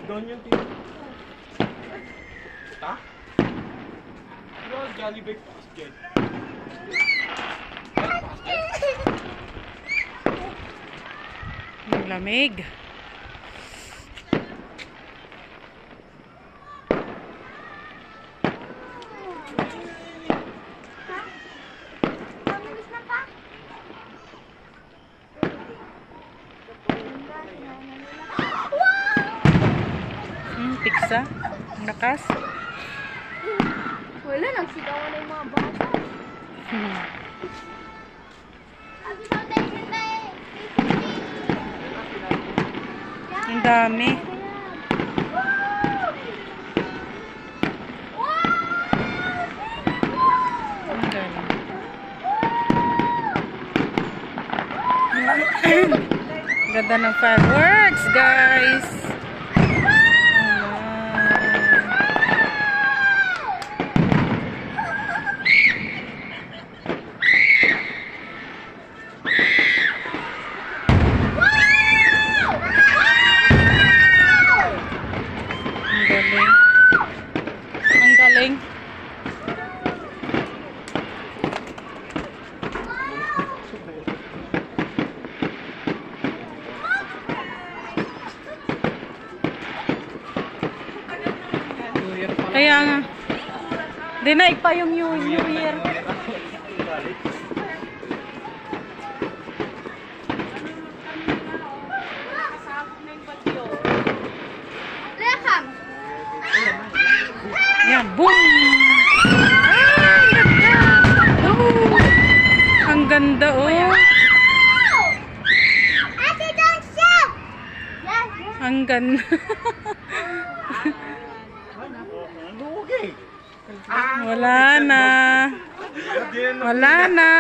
Doon yung tito. Ha? Pero Jollibee fast jet. Ang lamig. Piksa. Ang lakas. Wala, nagsigawan na yung mga bata. Ang dami. Ang galing. Ganda ng fireworks, guys. Ang galing. Kaya nga. Dinaig pa yung New Year. Lekam! Yan, boom! Ang ganda, oh. Ate, don't shout! Ang ganda. Wala na. Wala na.